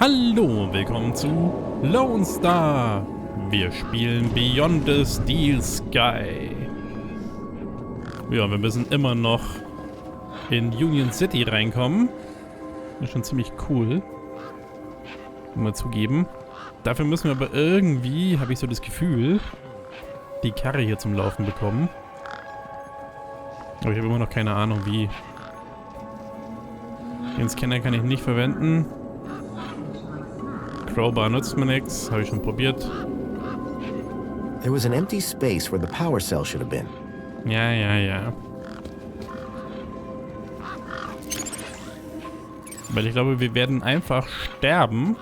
Hallo und willkommen zu Lonestar. Wir spielen Beyond the Steel Sky. Ja, wir müssen immer noch in Union City reinkommen. Das ist schon ziemlich cool. Muss man zugeben. Dafür müssen wir aber irgendwie, habe ich so das Gefühl, die Karre hier zum Laufen bekommen. Aber ich habe immer noch keine Ahnung wie. Den Scanner kann ich nicht verwenden. Crowbar nutzt mir nichts, habe ich schon probiert. There was an empty space where the power cell should have been. Ja. Weil ich glaube, wir werden einfach sterben,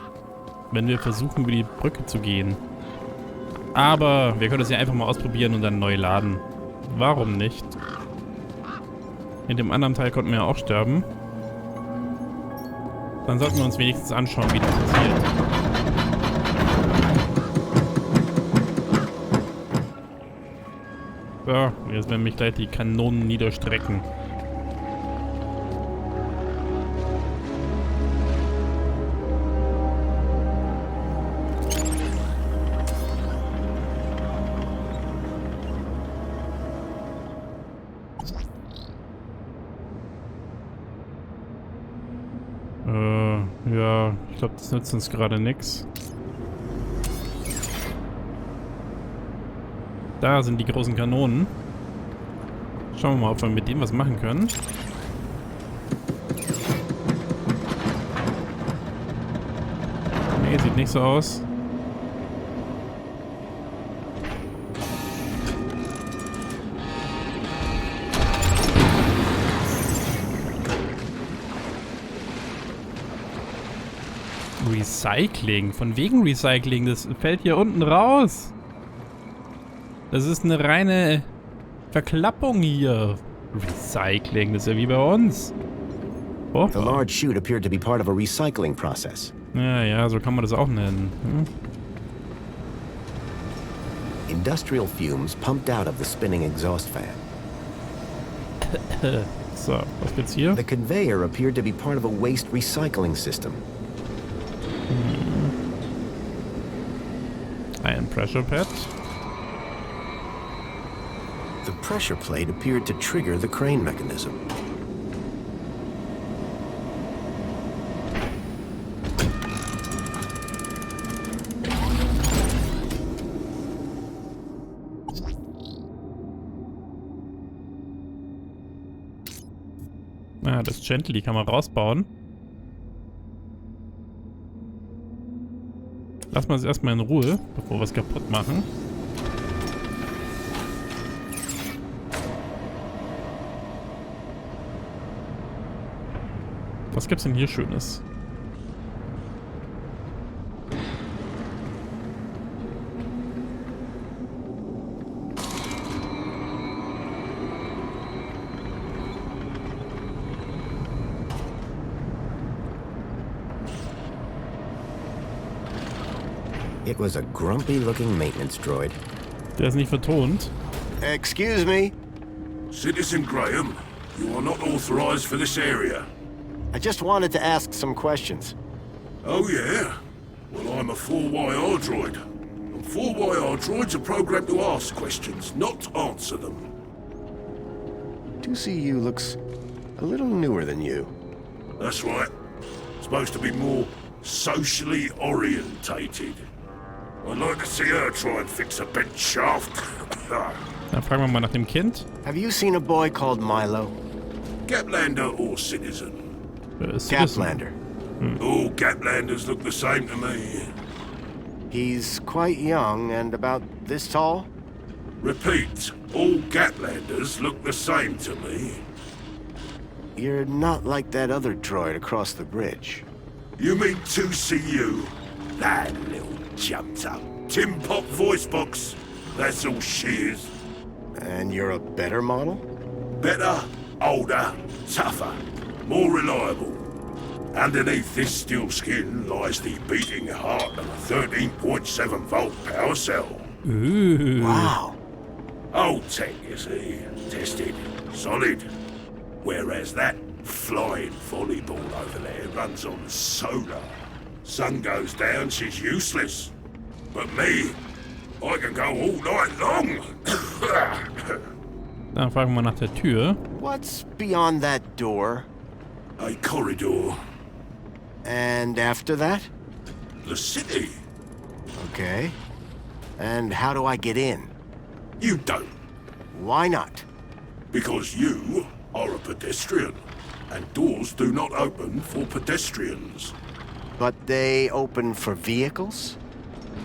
wenn wir versuchen, über die Brücke zu gehen. Aber wir können es ja einfach mal ausprobieren und dann neu laden. Warum nicht? In dem anderen Teil konnten wir ja auch sterben. Dann sollten wir uns wenigstens anschauen, wie das passiert. So, jetzt werden mich gleich die Kanonen niederstrecken. Ja, ich glaube, das nützt uns gerade nichts. Da sind die großen Kanonen. Schauen wir mal, ob wir mit dem was machen können. Nee, sieht nicht so aus. Recycling? Von wegen Recycling? Das fällt hier unten raus. Das ist eine reine Verklappung hier. Recycling, das ist ja wie bei uns. Oh. The large chute appeared to be part of a recycling process. Ja, so kann man das auch nennen. Industrial fumes pumped out of the spinning exhaust fan. So, was gibt's hier? The conveyor appeared to be part of a waste recycling system. Ein Pressure Pad. The pressure plate appeared to trigger the crane mechanism. Ah, das Gently kann man rausbauen. Lassen wir es erstmal in Ruhe, bevor wir es kaputt machen. Was gibt's denn hier Schönes? It was a grumpy-looking maintenance droid. Der ist nicht vertont. Excuse me. Citizen Graham, you are not authorized for this area. I just wanted to ask some questions. Oh yeah? Well, I'm a 4YR droid. And 4YR droids are programmed to ask questions, not answer them. 2CU looks a little newer than you. That's right. Supposed to be more socially orientated. I'd like to see her try and fix a bent shaft. Dann fragen wir mal nach dem Kind. Have you seen a boy called Milo? Gaplander or citizen? Gaplander. All Gaplanders look the same to me. He's quite young and about this tall? Repeat, all Gaplanders look the same to me. You're not like that other droid across the bridge. You mean 2CU? That little jumped up tin pot voice box. That's all she is. And you're a better model? Better, older, tougher, more reliable. Underneath this steel skin lies the beating heart of a 13.7 volt power cell. Ooh. Wow. Old tech, you see. Tested. Solid. Whereas that flying volleyball over there runs on solar. Sun goes down, she's useless. But me, I can go all night long. Dann fragen wir nach der Tür. What's beyond that door? A corridor. And after that? The city. Okay. And how do I get in? You don't. Why not? Because you are a pedestrian. And doors do not open for pedestrians. But they open for vehicles?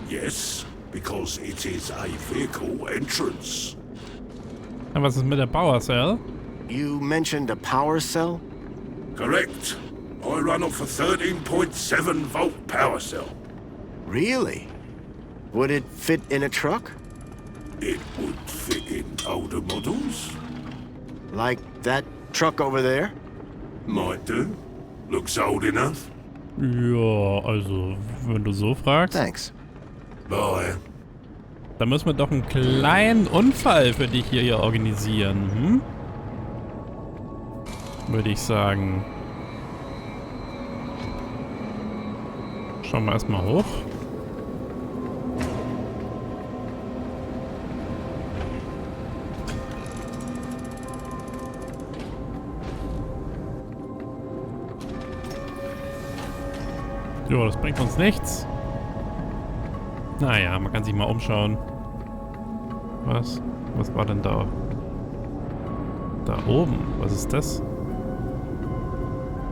Yes, because it is a vehicle entrance. Na, was ist mit der Power Cell? You mentioned a power cell? Correct. I run off a 13.7 volt power cell. Really? Would it fit in a truck? It would fit in older models. Like that truck over there? Might do. Looks old enough. Ja, also, wenn du so fragst. Thanks. Bye. Dann müssen wir doch einen kleinen Unfall für dich hier organisieren, hm? Würde ich sagen. Schauen wir erstmal hoch. Jo, das bringt uns nichts. Naja, man kann sich mal umschauen. Was? Was war denn da? Da oben? Was ist das?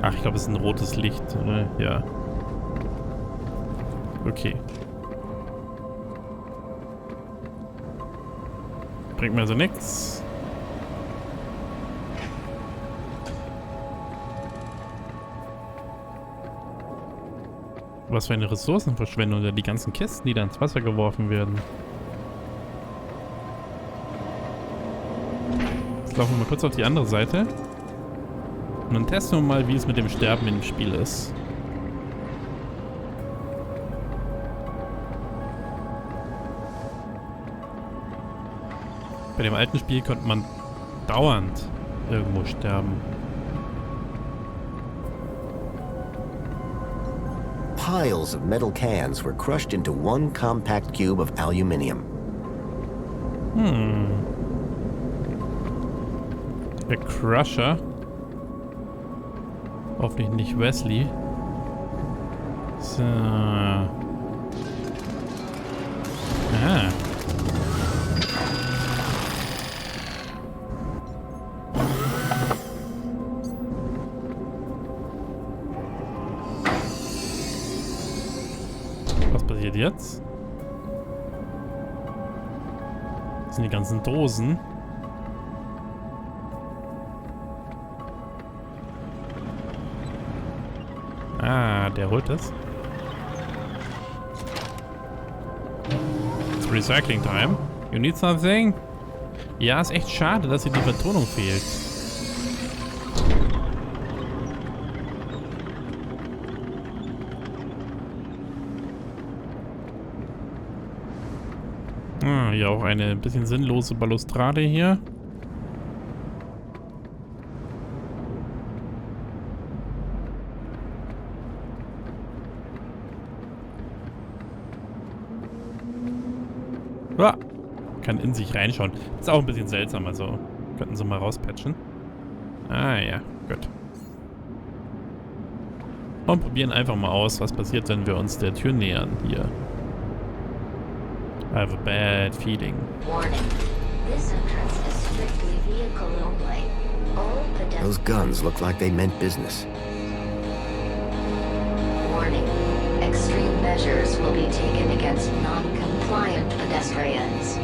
Ach, ich glaube, es ist ein rotes Licht, oder? Ja. Okay. Bringt mir also nichts. Was für eine Ressourcenverschwendung, oder die ganzen Kisten, die da ins Wasser geworfen werden. Jetzt laufen wir mal kurz auf die andere Seite. Und dann testen wir mal, wie es mit dem Sterben im Spiel ist. Bei dem alten Spiel konnte man dauernd irgendwo sterben. Piles of metal cans were crushed into one compact cube of aluminium. Der Crusher. Hoffentlich nicht Wesley. So. Ah. Was passiert jetzt? Das sind die ganzen Dosen. Ah, der holt es. It's Recycling Time. You need something? Ja, ist echt schade, dass hier die Betonung fehlt. Ah, hier auch eine bisschen sinnlose Balustrade hier. Ah, kann in sich reinschauen. Ist auch ein bisschen seltsam, also könnten sie mal rauspatchen. Ah ja, gut. Und probieren einfach mal aus, was passiert, wenn wir uns der Tür nähern hier. I have a bad feeling. Warning. This entrance is strictly vehicle only. All Those guns look like they meant business. Warning. Extreme measures will be taken against non-compliant pedestrians.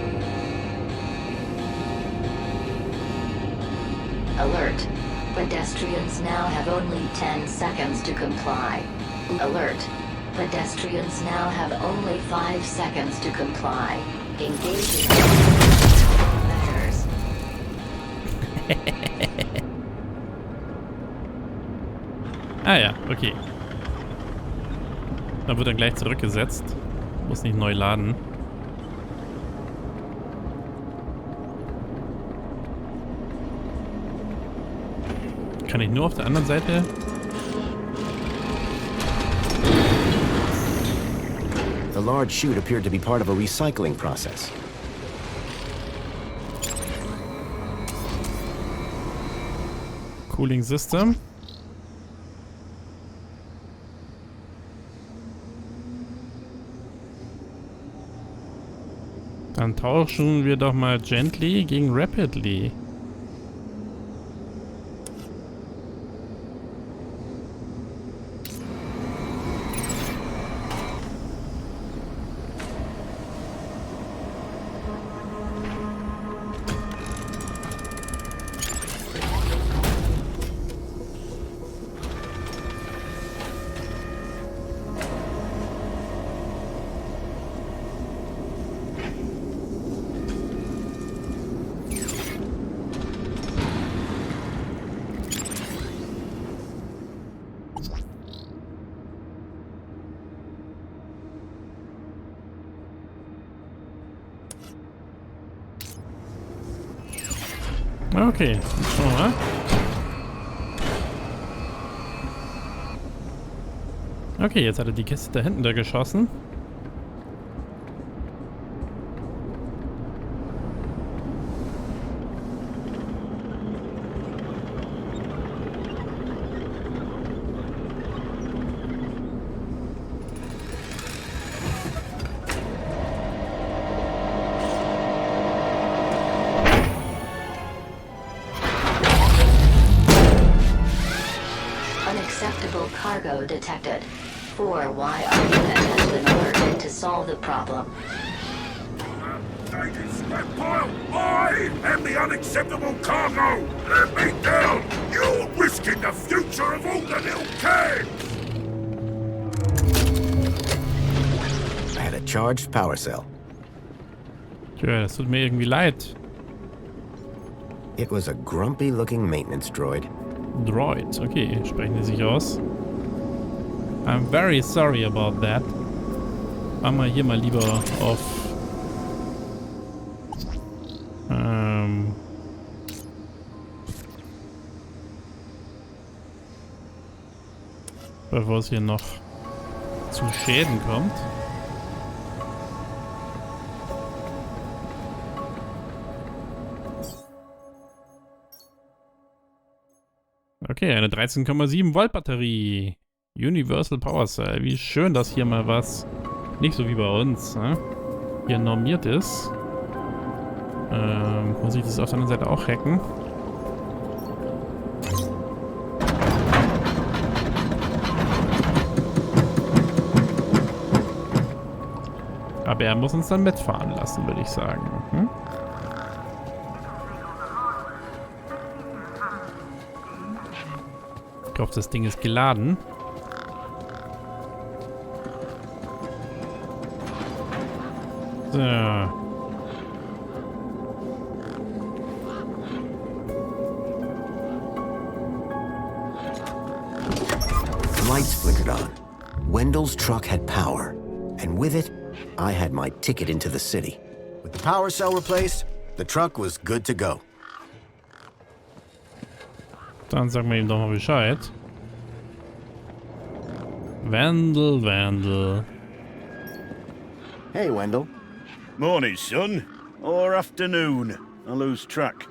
Alert. Pedestrians now have only 10 seconds to comply. Alert. Pedestrians now have only 5 seconds to comply. Engaging measures. Ah ja, okay. Dann wird er gleich zurückgesetzt. Muss nicht neu laden. Kann ich nur auf der anderen Seite? The large chute appeared to be part of a recycling process. Cooling System. Dann tauschen wir doch mal Gently gegen Rapidly. Okay, schauen wir mal. Okay, jetzt hat er die Kiste da hinten da geschossen. Unacceptable cargo detected. 4Y unit has been alerted to solve the problem. I am the unacceptable cargo! Let me down! You're risking the future of all the little cans! I had a charged power cell. Tja, das tut mir irgendwie leid. It was a grumpy-looking maintenance droid. Droid, okay, sprechen die sich aus. I'm very sorry about that. Machen wir hier mal lieber auf bevor es hier noch zu Schäden kommt. Okay, eine 13,7 Volt Batterie. Universal Power Cell. Wie schön, dass hier mal was, nicht so wie bei uns, ne? Hier normiert ist. Muss ich das auf der anderen Seite auch hacken? Aber er muss uns dann mitfahren lassen, würde ich sagen. Hm? Ich hoffe, das Ding ist geladen. So. Lights flickered on. Wendell's truck had power, and with it, I had my ticket into the city. With the power cell replaced, the truck was good to go. Dann sagen wir ihm doch mal Bescheid. Wendell. Hey, Wendell. Morning, son. Or afternoon. I lose track.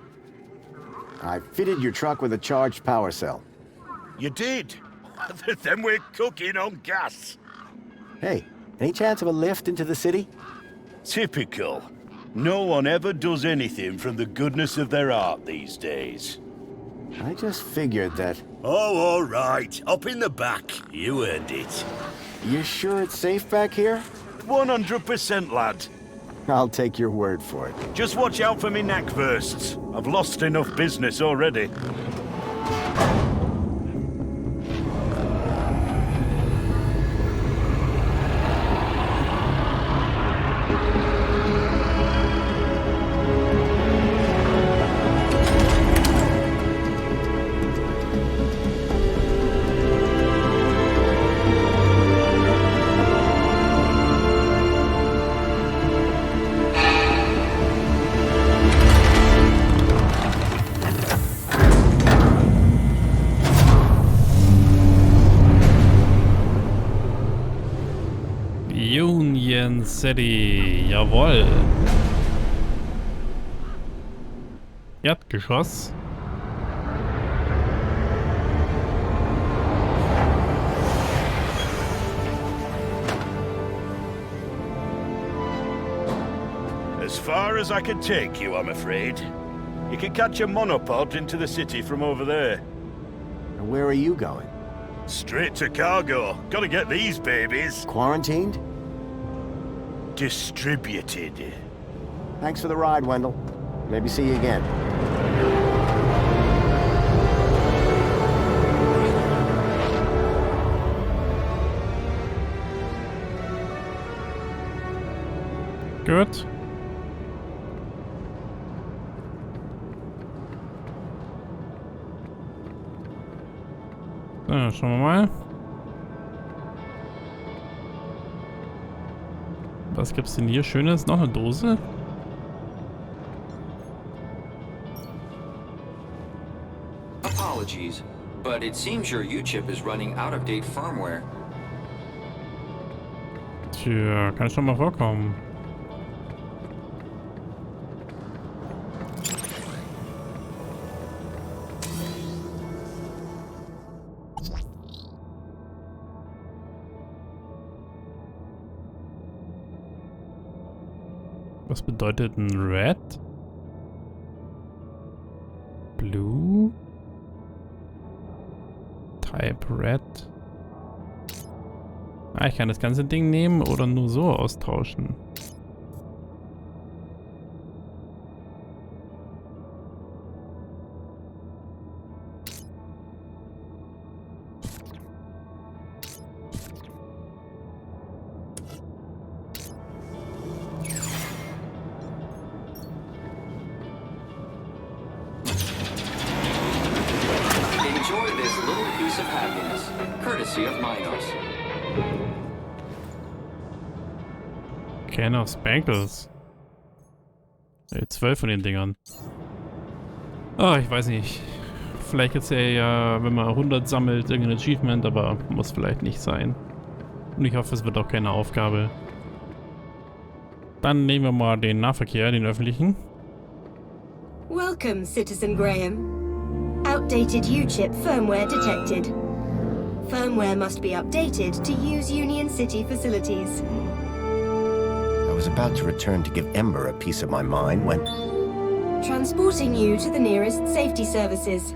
I fitted your truck with a charged power cell. You did? Then we're cooking on gas. Hey, any chance of a lift into the city? Typical. No one ever does anything from the goodness of their heart these days. I just figured that... Oh, all right. Up in the back. You earned it. You sure it's safe back here? 100%, lad. I'll take your word for it. Just watch out for me knackbursts. I've lost enough business already. Union City. Jawohl. Erdgeschoss. As far as I can take you, I'm afraid. You can catch a monopod into the city from over there. And where are you going? Straight to cargo. Gotta get these babies Quarantined? distributed. Thanks for the ride, Wendell. Maybe see you again. Gut. So, schauen wir mal. Was gibt's denn hier Schönes? Noch eine Dose? Apologies, but it seems your U-chip is running out-of-date firmware. Tja, kann schon mal vorkommen. Was bedeutet ein Red? Blue? Type Red? Ah, ich kann das ganze Ding nehmen oder nur so austauschen. Enjoy this little piece of happiness, courtesy of Minos. Can of Spankles. 12 von den Dingern. Ah, ich weiß nicht. Vielleicht jetzt ja, wenn man 100 sammelt, irgendein Achievement, aber muss vielleicht nicht sein. Und ich hoffe, es wird auch keine Aufgabe. Dann nehmen wir mal den Nahverkehr, den öffentlichen. Welcome, Citizen Graham. Outdated U-chip firmware detected. Firmware must be updated to use Union City facilities. I was about to return to give Ember a piece of my mind when... Transporting you to the nearest safety services.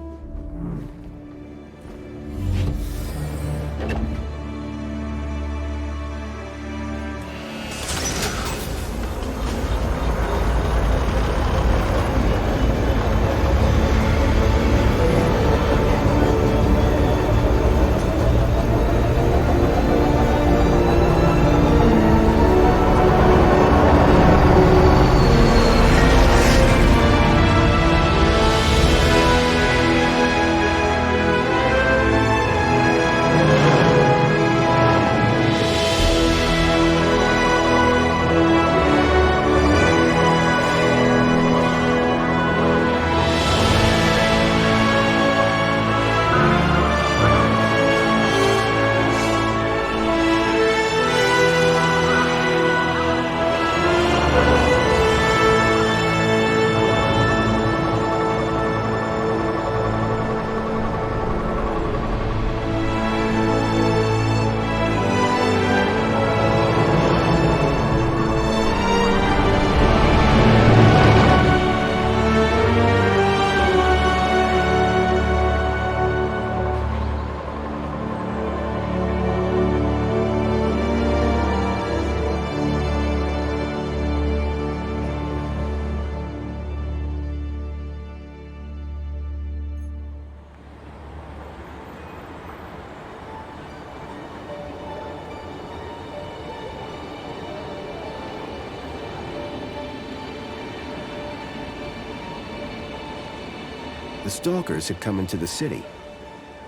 The stalkers had come into the city.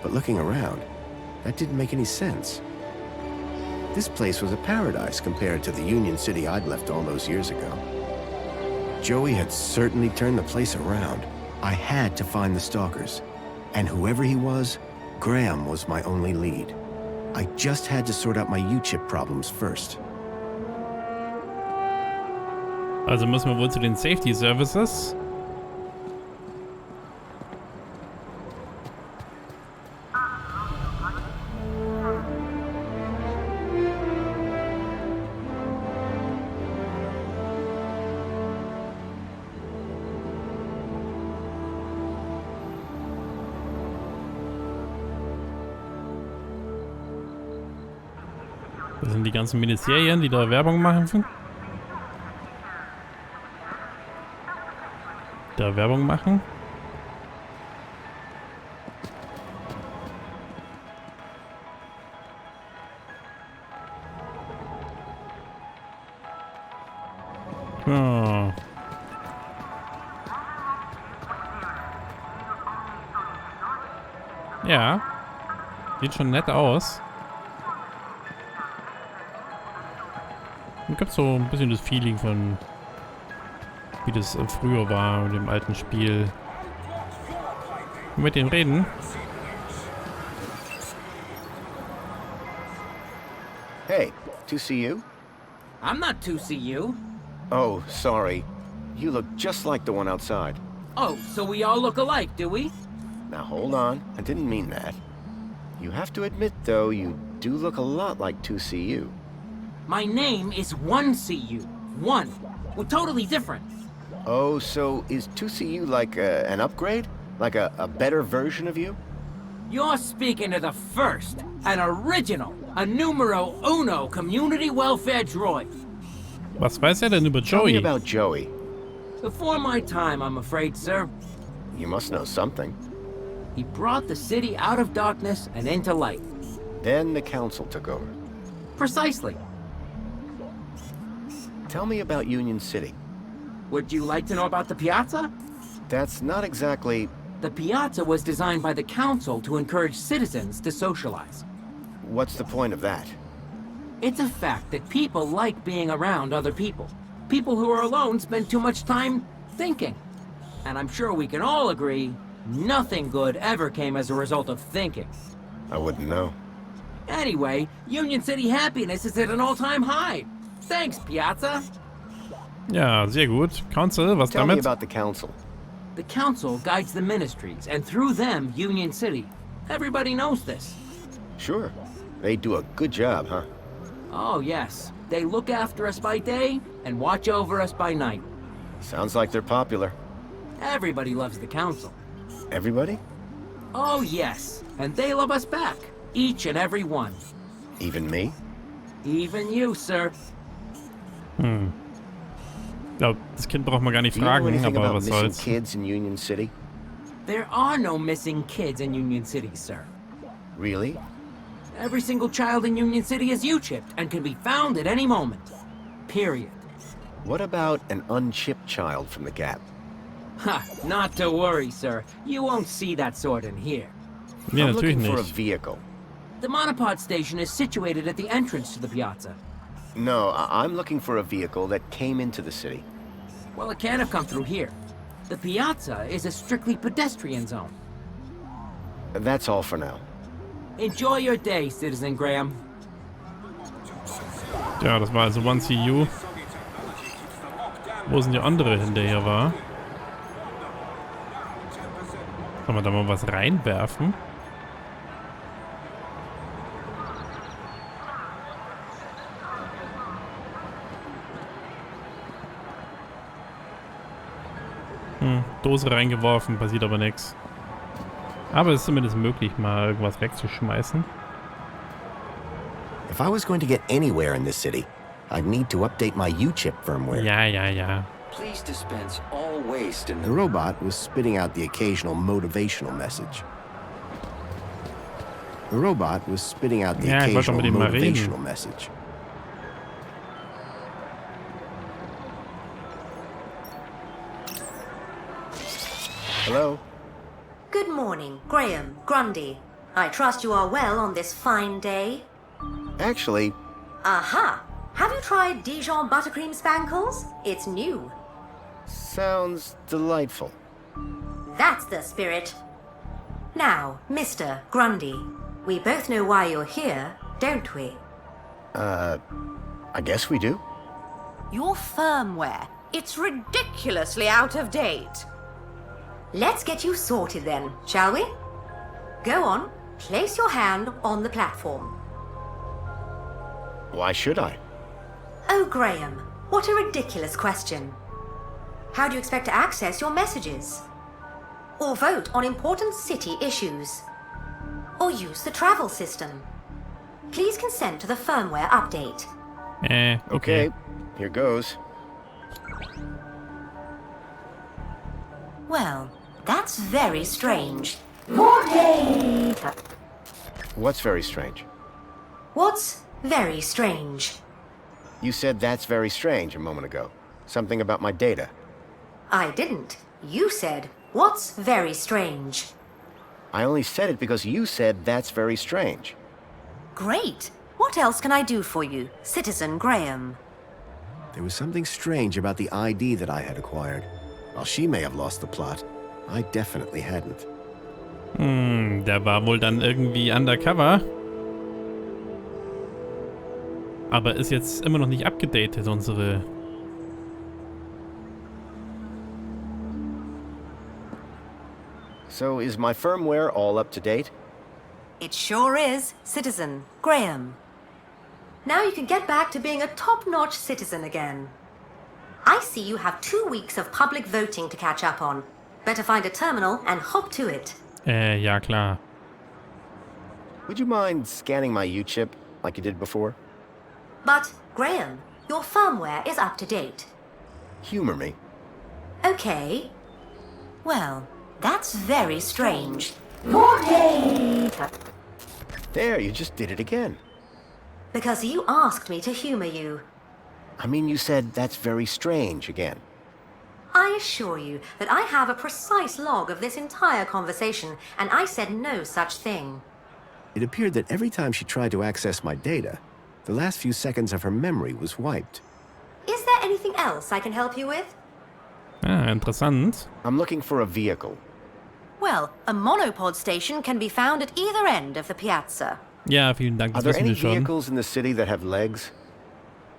But looking around, that didn't make any sense. This place was a paradise compared to the Union City I'd left all those years ago. Joey had certainly turned the place around. I had to find the stalkers. And whoever he was, Graham was my only lead. I just had to sort out my U-chip problems first. Also müssen wir wohl zu den Safety Services. Das sind die ganzen Ministerien, die da Werbung machen. Oh. Ja. Sieht schon nett aus. Und gibt so ein bisschen das Feeling von, wie das früher war mit dem alten Spiel. Mit dem reden. Hey, 2CU? I'm not 2CU. Oh, sorry. You look just like the one outside. Oh, so we all look alike, do we? Now hold on, I didn't mean that. You have to admit, though, you do look a lot like 2CU. My name is 1CU. 1. We're totally different. Oh, so is 2CU like an upgrade? Like a better version of you? You're speaking to the first, an original, a numero uno community welfare droid. Was weiß er denn über Tell me Joey? about Joey. Before my time, I'm afraid, sir. You must know something. He brought the city out of darkness and into light. Then the council took over. Precisely. Tell me about Union City. Would you like to know about the piazza? That's not exactly... The piazza was designed by the council to encourage citizens to socialize. What's the point of that? It's a fact that people like being around other people. People who are alone spend too much time thinking. And I'm sure we can all agree, nothing good ever came as a result of thinking. I wouldn't know. Anyway, Union City happiness is at an all-time high. Thanks, Piazza. Ja, sehr gut. Council, was Tell me damit? about the council. The council guides the ministries, and through them, Union City. Everybody knows this. Sure. They do a good job, huh? Oh, yes. They look after us by day and watch over us by night. Sounds like they're popular. Everybody loves the council. Everybody? Oh, yes. And they love us back. Each and every one. Even me? Even you, sir. Ja, das Kind braucht man gar nicht Do you know fragen, anything aber about was missing soll's. kids in Union City? There are no missing kids in Union City, sir. Really? Every single child in Union City is U-chipped and can be found at any moment. Period. What about an unchipped child from the Gap? Ha, not to worry, sir. You won't see that sort in here. Nee, I'm natürlich looking for a nicht. vehicle. The monopod station is situated at the entrance to the piazza. No, I'm looking for a vehicle that came into the city. Well, it can't have come through here. The piazza is a strictly pedestrian zone. That's all for now. Enjoy your day, Citizen Graham. Ja, das war also 1CU. Wo sind die andere hin, der hier war? Kann man da mal was reinwerfen? Dose reingeworfen, passiert aber nichts. Aber es ist zumindest möglich, mal irgendwas wegzuschmeißen. If I was going to get anywhere in this city, I'd need to update my U-chip firmware. Ja. Please dispense all waste in The robot was spitting out the occasional motivational message. The robot was spitting out the Ja, ich wollte doch occasional mit ihm mal reden. motivational message. Hello? Good morning, Graham, Grundy. I trust you are well on this fine day. Actually, Aha! Have you tried Dijon buttercream spankles? It's new. sounds delightful. That's the spirit. Now, Mr. Grundy, we both know why you're here, don't we? I guess we do. Your firmware. It's ridiculously out of date. Let's get you sorted then, shall we? Go on, place your hand on the platform. Why should I? Oh, Graham, what a ridiculous question. How do you expect to access your messages? Or vote on important city issues? Or use the travel system? Please consent to the firmware update. Okay, here goes. Well, that's very strange. What's very strange? What's very strange? You said that's very strange a moment ago. Something about my data. I didn't. You said, what's very strange? I only said it because you said that's very strange. Great. What else can I do for you, Citizen Graham? There was something strange about the ID that I had acquired. While she may have lost the plot, I definitely hadn't. Der war wohl dann irgendwie undercover. Aber ist jetzt immer noch nicht abgedatet, unsere... So is my firmware all up to date? It sure is, Citizen Graham. Now you can get back to being a top-notch citizen again. I see you have 2 weeks of public voting to catch up on. Better find a terminal and hop to it. Ja klar. Would you mind scanning my U-chip like you did before? But, Graham, your firmware is up to date. Humor me. Okay. Well, that's very strange. There, you just did it again. Because you asked me to humor you. I mean, you said that's very strange again. I assure you that I have a precise log of this entire conversation, and I said no such thing. It appeared that every time she tried to access my data, the last few seconds of her memory was wiped. Is there anything else I can help you with? Interessant. I'm looking for a vehicle. Well, a monopod station can be found at either end of the piazza. Ja, vielen Dank, Are das there wissen any wir schon. vehicles in the city that have legs?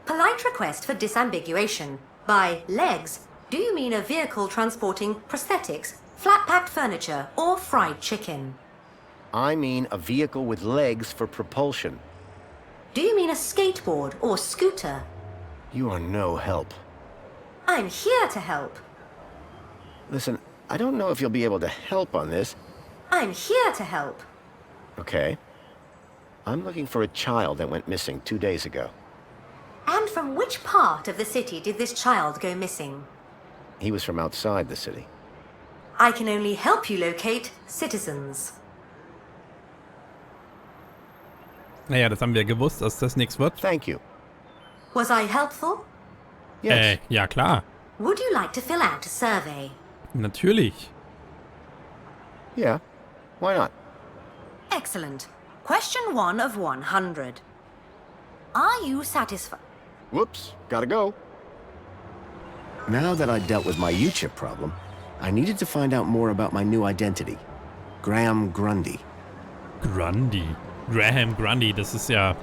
Polite request for disambiguation. By legs, do you mean a vehicle transporting prosthetics, flat-packed furniture, or fried chicken? I mean a vehicle with legs for propulsion. Do you mean a skateboard or scooter? You are no help. I'm here to help. Listen, I don't know if you'll be able to help on this. I'm here to help. Okay. I'm looking for a child that went missing 2 days ago. And from which part of the city did this child go missing? He was from outside the city. I can only help you locate citizens. Naja, das haben wir gewusst, dass das nichts wird. Thank you. Was I helpful? Yes. Ja klar. Would you like to fill out a survey? Natürlich. Yeah. Why not? Excellent. Question 1 of 100. Are you satisfied? Whoops. Gotta go. Now that I dealt with my U-chip problem, I needed to find out more about my new identity. Graham Grundy. Grundy. Graham Grundy, das ist ja...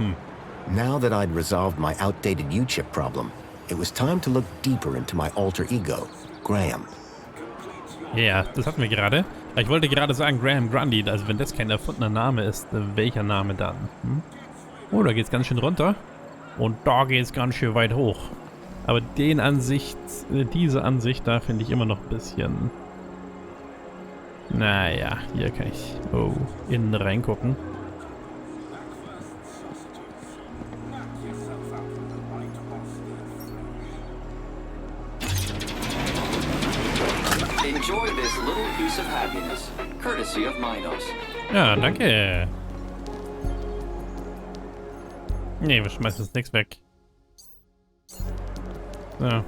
Now that I'd resolved my outdated U-chip problem, it was time to look deeper into my alter ego, Graham. Ja, das hatten wir gerade. Ich wollte gerade sagen Graham Grundy, also wenn das kein erfundener Name ist, welcher Name dann? Oh, da geht's ganz schön runter. Und da geht's ganz schön weit hoch. Aber diese Ansicht da finde ich immer noch ein bisschen... Naja, hier kann ich innen reingucken. Enjoy this little piece of happiness, courtesy of meinem. Ja, danke. Nee, wir schmeißen jetzt nichts weg. So.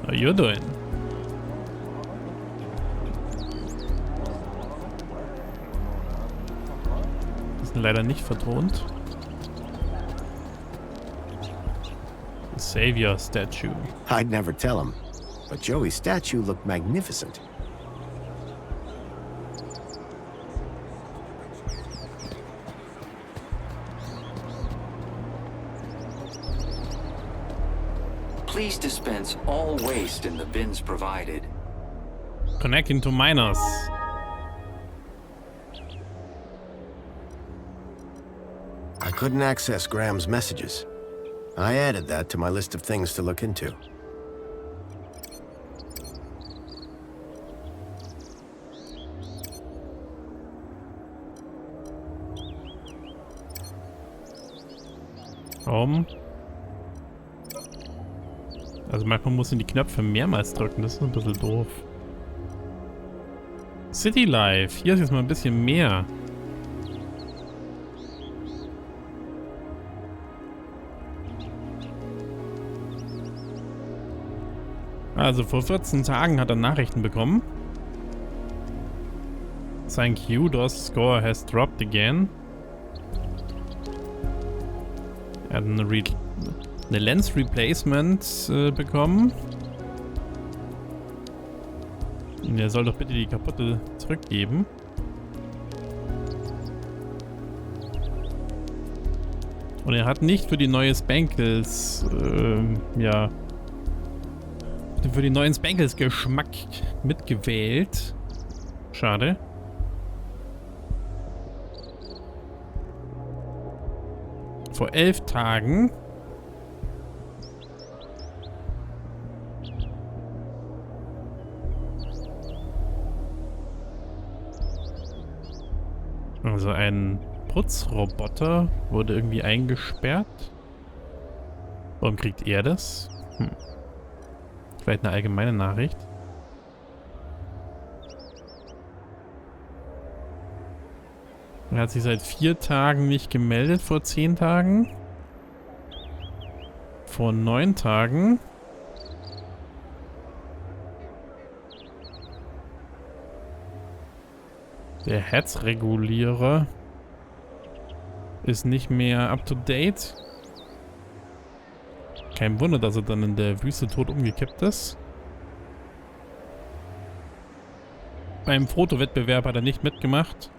How you doing? Das ist leider nicht vertont. The Savior statue. I'd never tell him, but Joey's statue looked magnificent. Please dispense all waste in the bins provided. Connecting to miners. I couldn't access Graham's messages. I added that to my list of things to look into. Warum? Also manchmal muss man die Knöpfe mehrmals drücken, das ist ein bisschen doof. City Life, hier ist jetzt mal ein bisschen mehr. Also vor 14 Tagen hat er Nachrichten bekommen. Sein Q-DOS score has dropped again. Er hat eine Lens Replacement bekommen. Und er soll doch bitte die kaputte zurückgeben. Und er hat nicht für die neue Spankles, ja, für den neuen Spankles Geschmack mitgewählt. Schade. Vor 11 Tagen. Also ein Putzroboter wurde irgendwie eingesperrt. Warum kriegt er das? Vielleicht eine allgemeine Nachricht. Er hat sich seit 4 Tagen nicht gemeldet, vor 10 Tagen. Vor 9 Tagen. Der Herzregulierer ist nicht mehr up to date. Kein Wunder, dass er dann in der Wüste tot umgekippt ist. Beim Fotowettbewerb hat er nicht mitgemacht.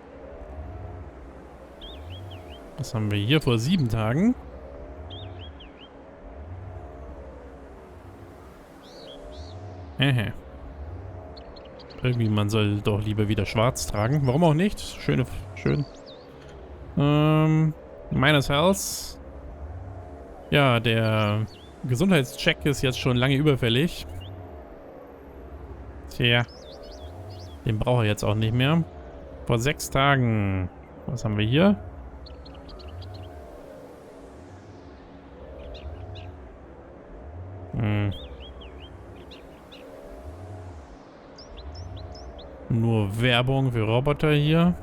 Was haben wir hier vor 7 Tagen? Irgendwie, man soll doch lieber wieder schwarz tragen. Warum auch nicht? Schön. Meines Health. Ja, der Gesundheitscheck ist jetzt schon lange überfällig. Tja. Den braucht er jetzt auch nicht mehr. Vor 6 Tagen. Was haben wir hier? Nur Werbung für Roboter hier.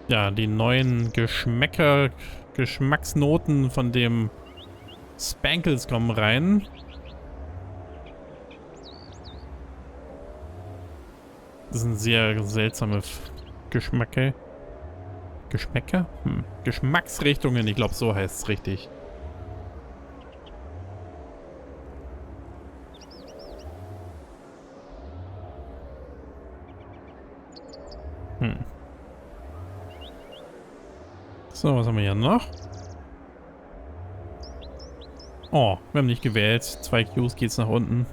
Ja, die neuen Geschmacksnoten von dem Spankles kommen rein. Das sind sehr seltsame Geschmäcker. Geschmacksrichtungen, ich glaube, so heißt es richtig. So, was haben wir hier noch? Oh, wir haben nicht gewählt. 2 Qs geht's nach unten.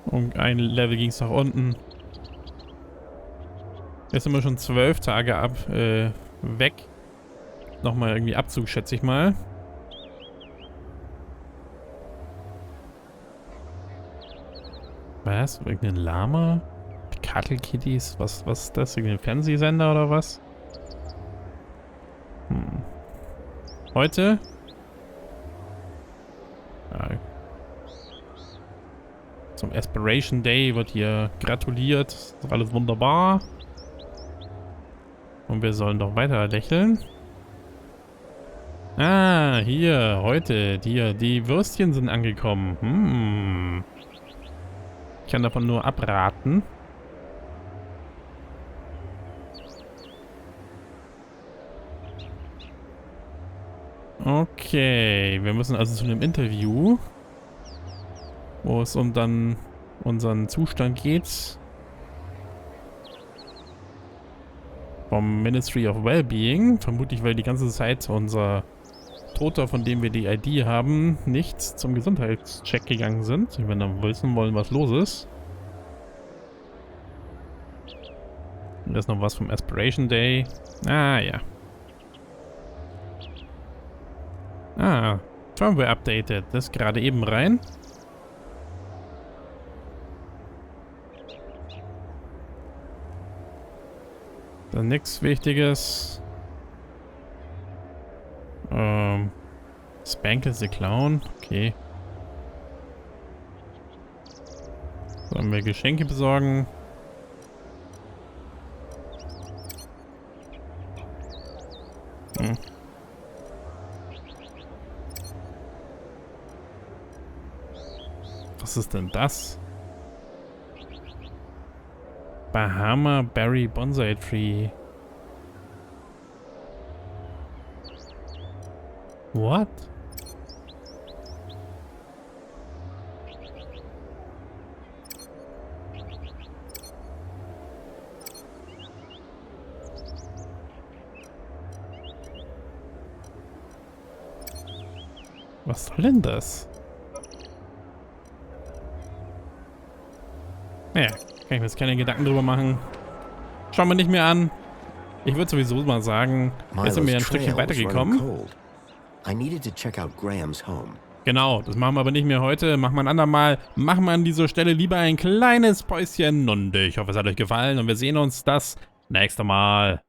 Und ein Level ging es nach unten. Jetzt sind wir schon 12 Tage weg. Nochmal irgendwie Abzug, schätze ich mal. Was? Irgendein Lama? Cattle Kitties? Was ist das? Irgendein Fernsehsender oder was? Heute? Ja. Zum Aspiration Day wird hier gratuliert. Ist alles wunderbar. Und wir sollen doch weiter lächeln. Ah, hier, heute. Die Würstchen sind angekommen. Ich kann davon nur abraten. Okay, wir müssen also zu einem Interview, wo es um dann unseren Zustand geht. Vom Ministry of Wellbeing. Vermutlich, weil die ganze Zeit unser Toter, von dem wir die ID haben, nicht zum Gesundheitscheck gegangen sind. Wir werden dann wissen wollen, was los ist. Und da ist noch was vom Aspiration Day. Ah, ja. Ah, Firmware updated. Das ist gerade eben rein. Dann nichts Wichtiges. Spank the Clown. Okay. Sollen wir Geschenke besorgen? Hm. Was ist denn das? Bahama Berry Bonsai Tree. What? Was soll denn das? Naja, kann ich mir jetzt keine Gedanken drüber machen. Schauen wir nicht mehr an. Ich würde sowieso mal sagen, jetzt sind wir ein Stückchen weitergekommen. Genau, das machen wir aber nicht mehr heute. Machen wir ein andermal. Machen wir an dieser Stelle lieber ein kleines Päuschen. Und ich hoffe, es hat euch gefallen. Und wir sehen uns das nächste Mal.